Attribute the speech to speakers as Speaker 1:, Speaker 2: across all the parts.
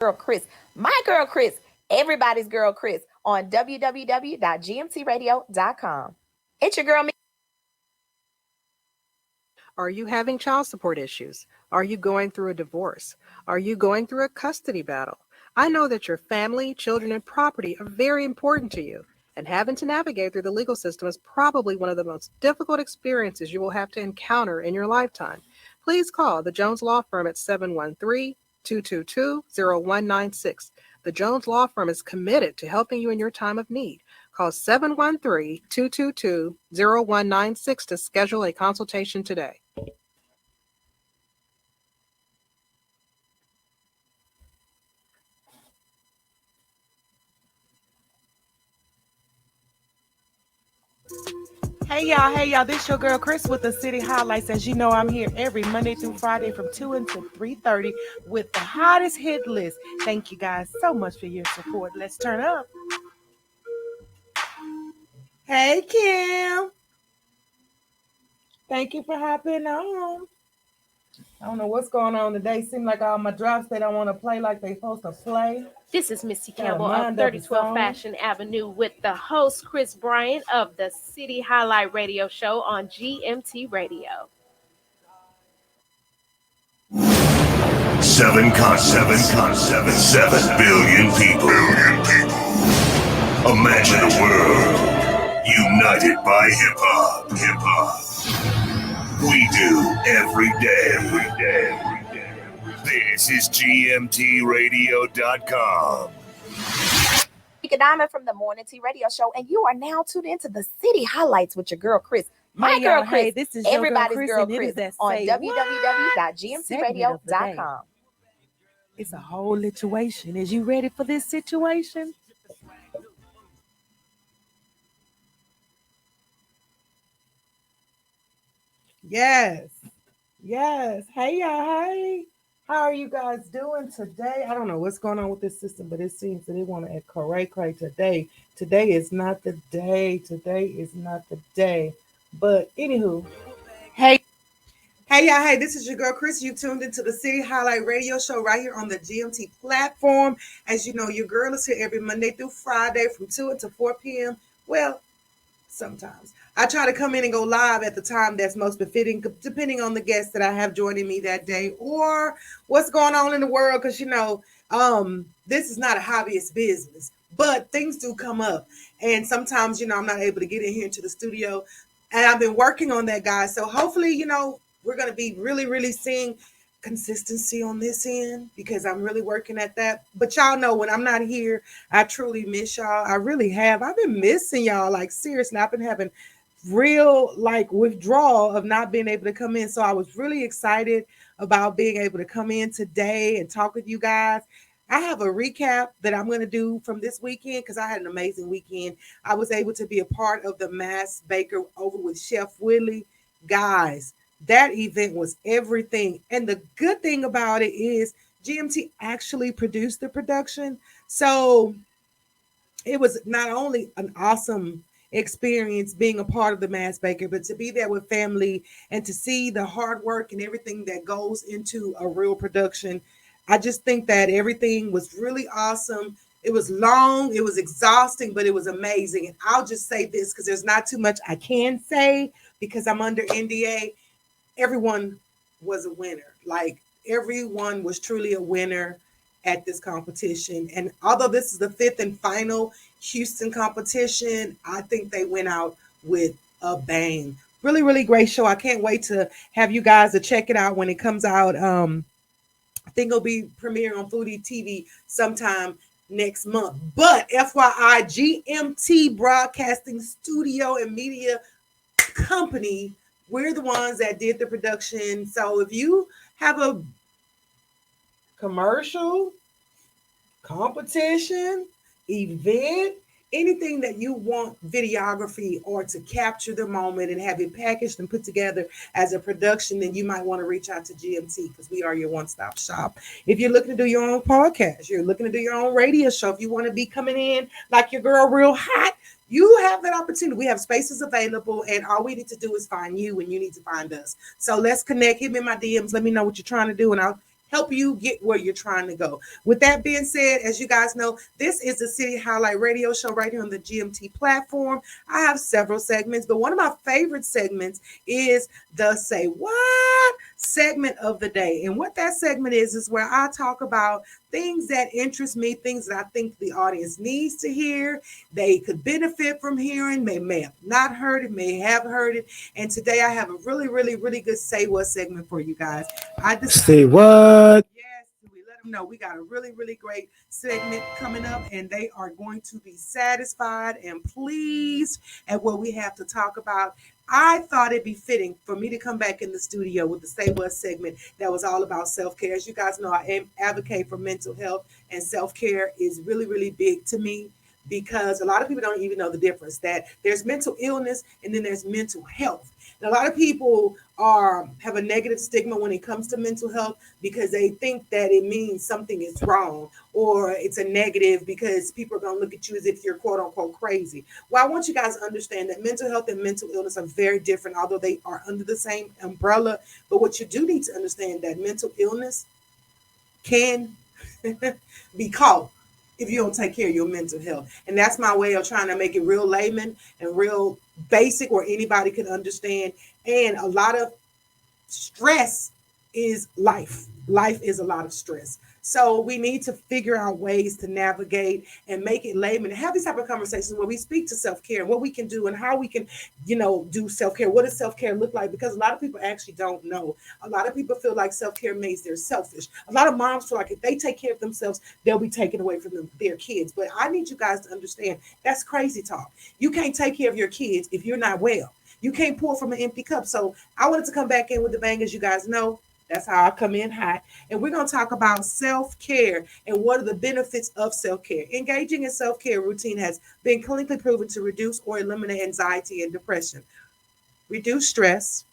Speaker 1: girl Kris, my girl Kris, everybody's girl Kris on www.gmtradio.com. It's your girl.
Speaker 2: Are you having child support issues? Are you going through a divorce? Are you going through a custody battle? I know that your family, children, and property are very important to you, and having to navigate through the legal system is probably one of the most difficult experiences you will have to encounter in your lifetime. Please call the Jones Law Firm at 713-222-0196. The Jones Law Firm is committed to helping you in your time of need. Call 713-222-0196 to schedule a consultation today.
Speaker 3: Hey y'all, this your girl Kris with the City Highlights. As you know, I'm here every Monday through Friday from 2 until 3:30 with the hottest hit list. Thank you guys so much for your support. Let's turn up. Hey Kim. Thank you for hopping on. I don't know what's going on today. Seems like all my drops they don't want to play like they supposed to play.
Speaker 4: This is Missy Campbell of 3012 Fashion Avenue with the host Kris Bryant of the City Highlight Radio Show on GMT Radio.
Speaker 5: 7 billion people. Imagine a world united by hip hop. We do every day. This is GMTradio.com.
Speaker 1: Diamond from the Morning Tea Radio Show, and you are now tuned into the City Highlights with your girl Kris. My girl Kris,
Speaker 3: hey, this is
Speaker 1: everybody's
Speaker 3: girl
Speaker 1: Kris
Speaker 3: Kris
Speaker 1: on
Speaker 3: www.gmtradio.com.
Speaker 1: www.gmtradio.com.
Speaker 3: It's a whole situation. Is you ready for this situation? Yes. Hey, y'all. Hey. How are you guys doing today? I don't know what's going on with this system, but it seems that they want to act cray today. Today is not the day. But anywho, hey y'all. Hey, this is your girl Kris. You tuned into the City Highlight Radio Show right here on the GMT platform. As you know, your girl is here every Monday through Friday from 2 to 4 p.m. Well, sometimes I try to come in and go live at the time that's most befitting, depending on the guests that I have joining me that day or what's going on in the world. Because, this is not a hobbyist business, but things do come up. And sometimes, I'm not able to get in here into the studio. And I've been working on that, guys. So hopefully, we're going to be really, really seeing consistency on this end because I'm really working at that. But y'all know when I'm not here, I truly miss y'all. I really have. I've been missing y'all. Like, seriously, I've been having real withdrawal of not being able to come in. So I was really excited about being able to come in today and talk with you guys. I have a recap that I'm going to do from this weekend because I had an amazing weekend. I was able to be a part of the Mass Baker over with Chef Willie. Guys, that event was everything. And the good thing about it is GMT actually produced the production. So it was not only an awesome experience being a part of the Mass Baker, but to be there with family and to see the hard work and everything that goes into a real production. I just think that everything was really awesome. It was long, it was exhausting, but it was amazing. And I'll just say this because there's not too much I can say because I'm under NDA. Everyone was a winner. Like, everyone was truly a winner at this competition. And although this is the 5th and final Houston competition, I think they went out with a bang. Really, really great show. I can't wait to have you guys to check it out when it comes out. I think it'll be premiering on Foodie TV sometime next month. But FYI, GMT Broadcasting Studio and Media Company, we're the ones that did the production. So if you have a commercial, competition, event, anything that you want videography or to capture the moment and have it packaged and put together as a production, then you might want to reach out to GMT because we are your one-stop shop. If you're looking to do your own podcast, you're looking to do your own radio show, if you want to be coming in like your girl real hot, you have that opportunity. We have spaces available, and all we need to do is find you, and you need to find us. So let's connect. Hit me in my DMs. Let me know what you're trying to do, and I'll help you get where you're trying to go. With that being said, as you guys know, this is the City Highlight Radio Show right here on the GMT platform. I have several segments, but one of my favorite segments is the Say What segment of the day. And what that segment is where I talk about things that interest me, things that I think the audience needs to hear, they could benefit from hearing, they may have not heard it, may have heard it. And today I have a really, really, really good Say What segment for you guys.
Speaker 6: Say what?
Speaker 3: Yes, we let them know we got a really, really great segment coming up, and they are going to be satisfied and pleased at what we have to talk about. I thought it'd be fitting for me to come back in the studio with the Say What segment that was all about self-care. As you guys know, I advocate for mental health, and self-care is really, really big to me because a lot of people don't even know the difference, that there's mental illness and then there's mental health. And a lot of people have a negative stigma when it comes to mental health because they think that it means something is wrong or it's a negative because people are going to look at you as if you're quote unquote crazy. Well, I want you guys to understand that mental health and mental illness are very different, although they are under the same umbrella. But what you do need to understand that mental illness can be caught if you don't take care of your mental health. And that's my way of trying to make it real layman and real basic where anybody can understand. And a lot of stress is life. Life is a lot of stress. So we need to figure out ways to navigate and make it layman and have these type of conversations where we speak to self-care and what we can do and how we can, do self-care. What does self-care look like? Because a lot of people actually don't know. A lot of people feel like self-care means they're selfish. A lot of moms feel like if they take care of themselves, they'll be taken away from their kids. But I need you guys to understand that's crazy talk. You can't take care of your kids if you're not well. You can't pour from an empty cup. So I wanted to come back in with the bang, as you guys know. That's how I come in hot. And we're going to talk about self-care and what are the benefits of self-care. Engaging in self-care routine has been clinically proven to reduce or eliminate anxiety and depression, reduce stress,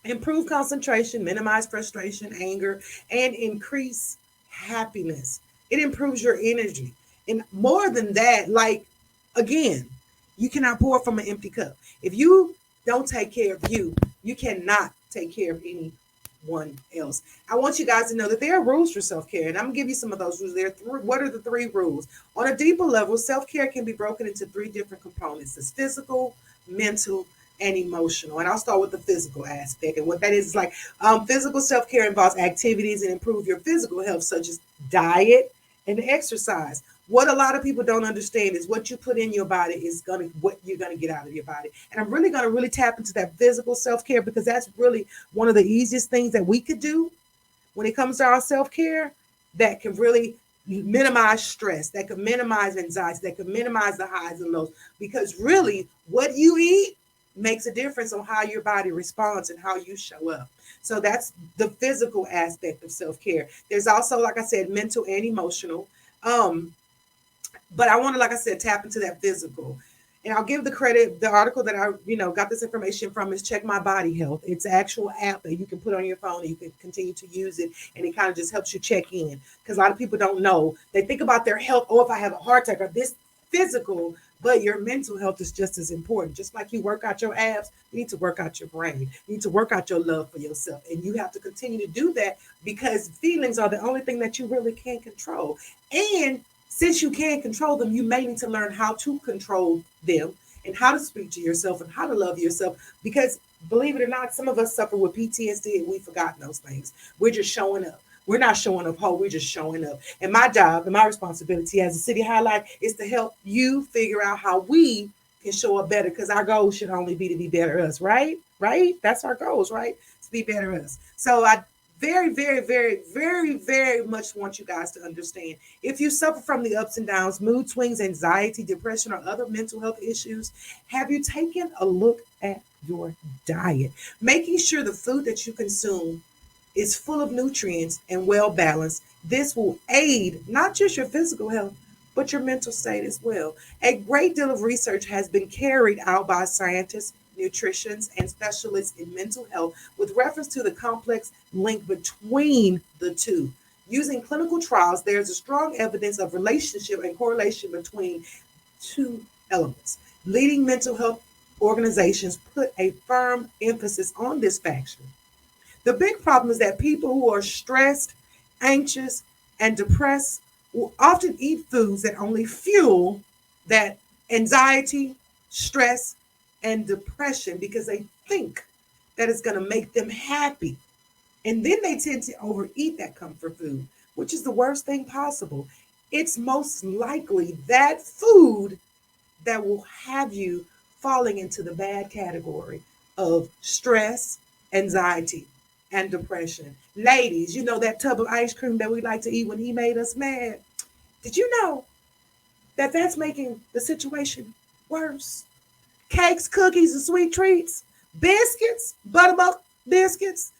Speaker 3: improve concentration, minimize frustration, anger, and increase happiness. It improves your energy. And more than that, again, you cannot pour from an empty cup. If you don't take care of you, you cannot take care of anyone else. I want you guys to know that there are rules for self-care, and I'm going to give you some of those rules. What are the 3 rules? On a deeper level, self-care can be broken into 3 different components. It's physical, mental, and emotional. And I'll start with the physical aspect. And what that is physical self-care involves activities that improve your physical health, such as diet and exercise. What a lot of people don't understand is what you put in your body is what you're going to get out of your body. And I'm really going to tap into that physical self-care because that's really one of the easiest things that we could do when it comes to our self-care that can really minimize stress, that can minimize anxiety, that can minimize the highs and lows. Because really what you eat makes a difference on how your body responds and how you show up. So that's the physical aspect of self-care. There's also, like I said, mental and emotional. But I want to, like I said, tap into that physical. And I'll give the credit, the article that I, got this information from is Check My Body Health. It's an actual app that you can put on your phone and you can continue to use it. And it kind of just helps you check in. Because a lot of people don't know. They think about their health. Oh, if I have a heart attack or this physical, but your mental health is just as important. Just like you work out your abs, you need to work out your brain. You need to work out your love for yourself. And you have to continue to do that because feelings are the only thing that you really can't control. And since you can't control them, you may need to learn how to control them and how to speak to yourself and how to love yourself. Because believe it or not, some of us suffer with PTSD and we've forgotten those things. We're just showing up. We're not showing up whole. We're just showing up. And my job and my responsibility as a city highlight is to help you figure out how we can show up better because our goal should only be to be better us, right? Right? That's our goals, right? To be better us. So I very, very, very, very, very much want you guys to understand. If you suffer from the ups and downs, mood swings, anxiety, depression, or other mental health issues, have you taken a look at your diet? Making sure the food that you consume is full of nutrients and well balanced. This will aid not just your physical health, but your mental state as well. A great deal of research has been carried out by scientists, nutritionists, and specialists in mental health with reference to the complex link between the two. Using clinical trials, there's a strong evidence of relationship and correlation between 2 elements. Leading mental health organizations put a firm emphasis on this faction. The big problem is that people who are stressed anxious, and depressed will often eat foods that only fuel that anxiety, stress, and depression because they think that it's going to make them happy. And then they tend to overeat that comfort food, which is the worst thing possible. It's most likely that food that will have you falling into the bad category of stress, anxiety, and depression. Ladies, you know that tub of ice cream that we like to eat when he made us mad? Did you know that that's making the situation worse? Cakes, cookies, and sweet treats, biscuits, buttermilk biscuits,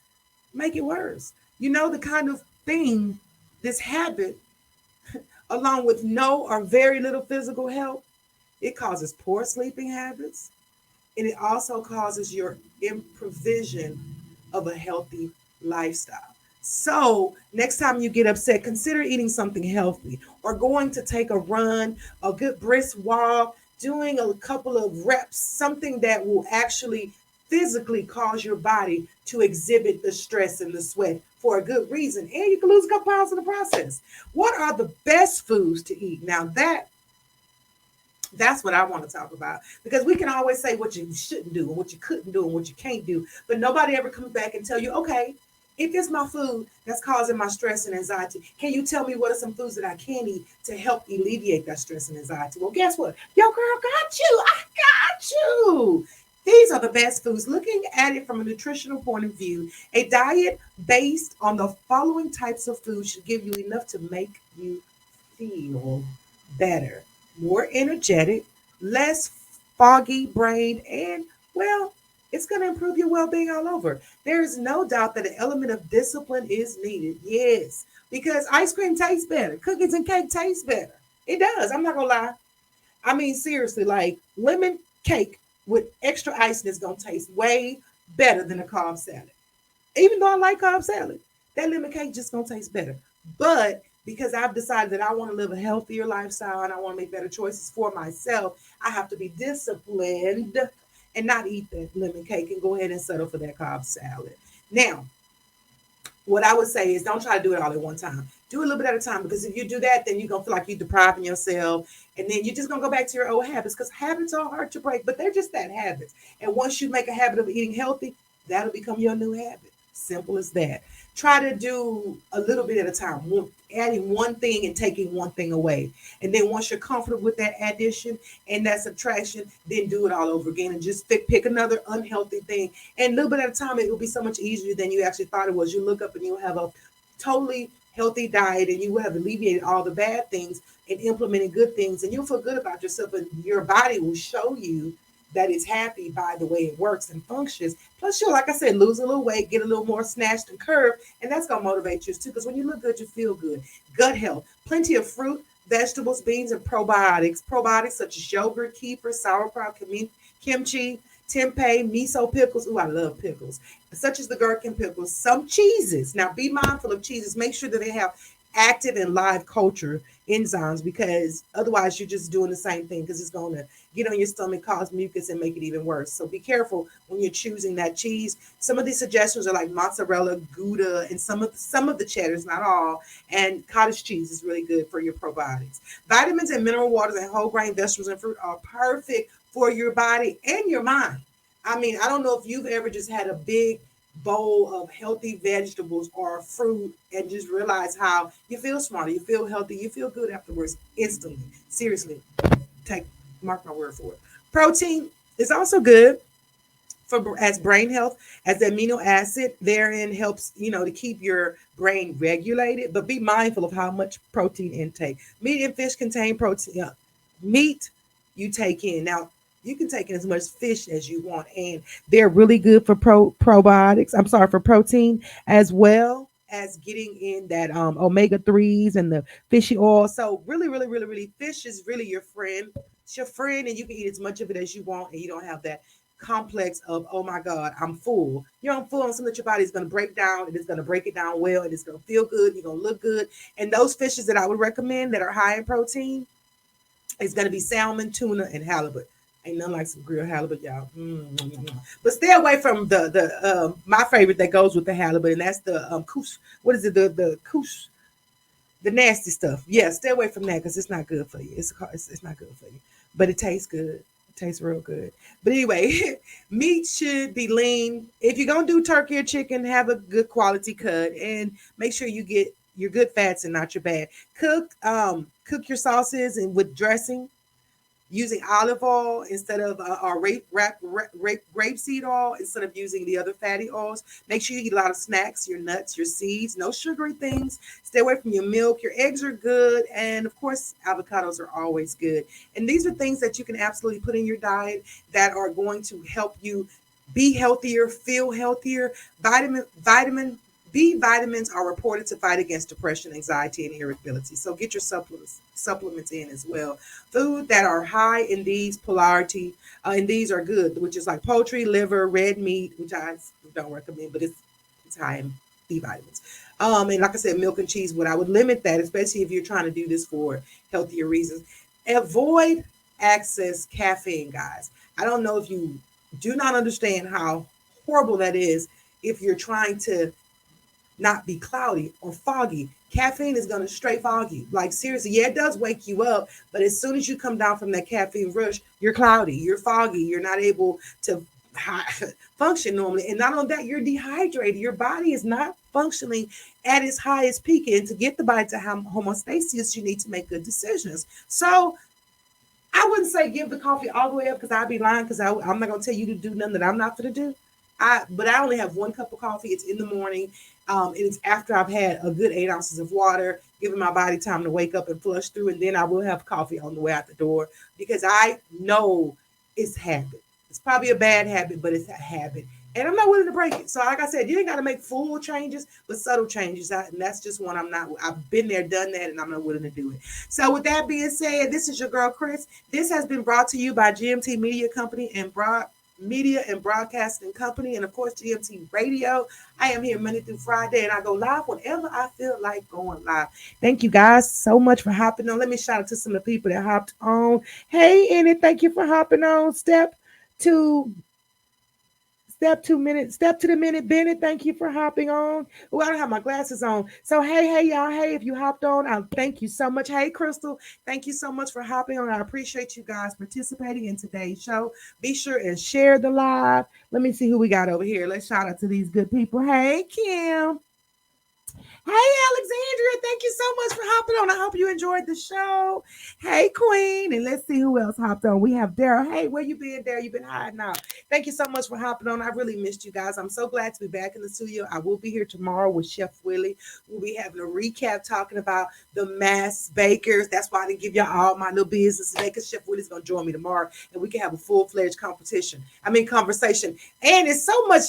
Speaker 3: make it worse. You know the kind of thing, this habit, along with no or very little physical health, it causes poor sleeping habits, and it also causes your improvision of a healthy lifestyle. So, next time you get upset, consider eating something healthy or going to take a run, a good brisk walk, doing a couple of reps, something that will actually physically cause your body to exhibit the stress and the sweat for a good reason. And you can lose a couple pounds in the process. What are the best foods to eat? Now, that's what I want to talk about, because we can always say what you shouldn't do and what you couldn't do and what you can't do, but nobody ever comes back and tell you, okay, if it's my food that's causing my stress and anxiety, can you tell me what are some foods that I can eat to help alleviate that stress and anxiety? Well, guess what? Your girl got you. I got you. These are the best foods. Looking at it from a nutritional point of view, a diet based on the following types of food should give you enough to make you feel better, more energetic, less foggy brain, and, well, it's going to improve your well-being all over. There is no doubt that an element of discipline is needed. Yes, because ice cream tastes better. Cookies and cake taste better. It does. I'm not going to lie. I mean, seriously, like lemon cake with extra icing is going to taste way better than a Cobb salad. Even though I like Cobb salad, that lemon cake just going to taste better. But because I've decided that I want to live a healthier lifestyle and I want to make better choices for myself, I have to be disciplined and not eat that lemon cake and go ahead and settle for that Cobb salad. Now, what I would say is don't try to do it all at one time. Do a little bit at a time, because if you do that, then you're going to feel like you're depriving yourself. And then you're just going to go back to your old habits, because habits are hard to break, but they're just that, habits. And once you make a habit of eating healthy, that'll become your new habit. Simple as that. Try to do a little bit at a time, adding one thing and taking one thing away. And then once you're comfortable with that addition and that subtraction, then do it all over again and just pick another unhealthy thing. And a little bit at a time, it will be so much easier than you actually thought it was. You look up and you'll have a totally healthy diet, and you will have alleviated all the bad things and implemented good things, and you'll feel good about yourself, and your body will show you that it's happy by the way it works and functions. Plus, you'll, like I said, lose a little weight, get a little more snatched and curved, and that's going to motivate you too, because when you look good, you feel good. Gut health, plenty of fruit, vegetables, beans, and probiotics. Probiotics such as yogurt, kefir, sauerkraut, kimchi, tempeh, miso pickles. Ooh, I love pickles. Such as the gherkin pickles. Some cheeses. Now, be mindful of cheeses. Make sure that they have active and live culture enzymes, because otherwise you're just doing the same thing, because it's going to get on your stomach, cause mucus, and make it even worse. So be careful when you're choosing that cheese. Some of these suggestions are like mozzarella, Gouda, and some of the cheddars, not all. And cottage cheese is really good for your probiotics. Vitamins and mineral waters and whole grain vegetables and fruit are perfect for your body and your mind. I mean, I don't know if you've ever just had a big bowl of healthy vegetables or fruit and just realize how you feel smarter, you feel healthy, you feel good afterwards instantly. Seriously, mark my word for it. Protein is also good for as brain health, as the amino acid therein helps, to keep your brain regulated. But be mindful of how much protein intake. Meat and fish contain protein. Meat you take in. Now, you can take in as much fish as you want, and they're really good for probiotics. I'm sorry, for protein, as well as getting in that omega-3s and the fishy oil. So really, really, really, really, fish is really your friend. It's your friend, and you can eat as much of it as you want, and you don't have that complex of, oh my God, I'm full. I'm full on something that your body is going to break down, and it's going to break it down well, and it's going to feel good. You're going to look good. And those fishes that I would recommend that are high in protein is going to be salmon, tuna, and halibut. Ain't nothing like some grilled halibut, y'all. But stay away from the my favorite that goes with the halibut, and that's the couche. What is it? The couche the nasty stuff. Yeah, stay away from that because it's not good for you. It's not good for you, but it tastes good. It tastes real good. But anyway, meat should be lean. If you're gonna do turkey or chicken, have a good quality cut and make sure you get your good fats and not your bad. Cook your sauces and with dressing using olive oil instead of or rapeseed oil instead of using the other fatty oils. Make sure you eat a lot of snacks, your nuts, your seeds, no sugary things. Stay away from your milk. Your eggs are good. And of course, avocados are always good. And these are things that you can absolutely put in your diet that are going to help you be healthier, feel healthier. Vitamin B vitamins are reported to fight against depression, anxiety, and irritability. So get your supplements in as well. Food that are high in these polarity, and these are good, which is like poultry, liver, red meat, which I don't recommend, but it's high in B vitamins. And like I said, milk and cheese. But I would limit that, especially if you're trying to do this for healthier reasons. Avoid excess caffeine, guys. I don't know if you do not understand how horrible that is if you're trying to not be cloudy or foggy. Caffeine is going to straight fog you. Like seriously, yeah, it does wake you up, but as soon as you come down from that caffeine rush, you're cloudy, you're foggy, you're not able to function normally. And not only that, you're dehydrated. Your body is not functioning at its highest peak. And to get the body to homeostasis, you need to make good decisions. So I wouldn't say give the coffee all the way up because I'd be lying because I'm not going to tell you to do nothing that I'm not going to do. But I only have one cup of coffee. It's in the morning. And it's after I've had a good 8 ounces of water, giving my body time to wake up and flush through. And then I will have coffee on the way out the door because I know it's habit. It's probably a bad habit, but it's a habit. And I'm not willing to break it. So like I said, you ain't got to make full changes, but subtle changes. And that's just one I've been there, done that, and I'm not willing to do it. So with that being said, this is your girl, Kris. This has been brought to you by GMT Media Company and Media and Broadcasting Company, and of course GMT Radio. I am here Monday through Friday, and I go live whenever I feel like going live. Thank you guys so much for hopping on. Let me shout out to some of the people that hopped on. Hey, Enid, thank you for hopping on. Step to the minute, Bennett. Thank you for hopping on. Oh, I don't have my glasses on. So hey, y'all. Hey, if you hopped on, I thank you so much. Hey, Crystal, thank you so much for hopping on. I appreciate you guys participating in today's show. Be sure and share the live. Let me see who we got over here. Let's shout out to these good people. Hey, Kim. Hey, Alexandria, thank you so much for hopping on. I hope you enjoyed the show. Hey, Queen. And let's see who else hopped on. We have Daryl. Hey, where you been, Daryl? You've been hiding out. Thank you so much for hopping on. I really missed you guys. I'm so glad to be back in the studio. I will be here tomorrow with Chef Willie. We'll be having a recap talking about the mass bakers. That's why I didn't give y'all all my little business today because Chef Willie's going to join me tomorrow and we can have a full-fledged conversation. And it's so much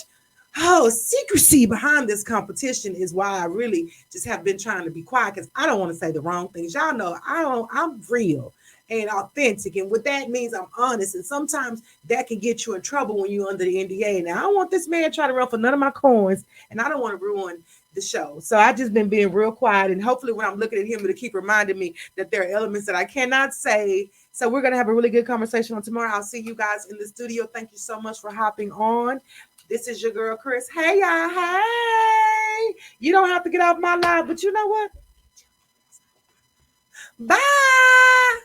Speaker 3: secrecy behind this competition is why I really just have been trying to be quiet because I don't want to say the wrong things. Y'all know I'm real and authentic, and what that means I'm honest. And sometimes that can get you in trouble when you're under the NDA. Now I don't want this man trying to run for none of my coins, and I don't want to ruin the show. So I just been being real quiet, and hopefully when I'm looking at him, it'll keep reminding me that there are elements that I cannot say. So we're gonna have a really good conversation on tomorrow. I'll see you guys in the studio. Thank you so much for hopping on. This is your girl, Kris. Hey, y'all. Hey. You don't have to get off my live, but you know what? Bye.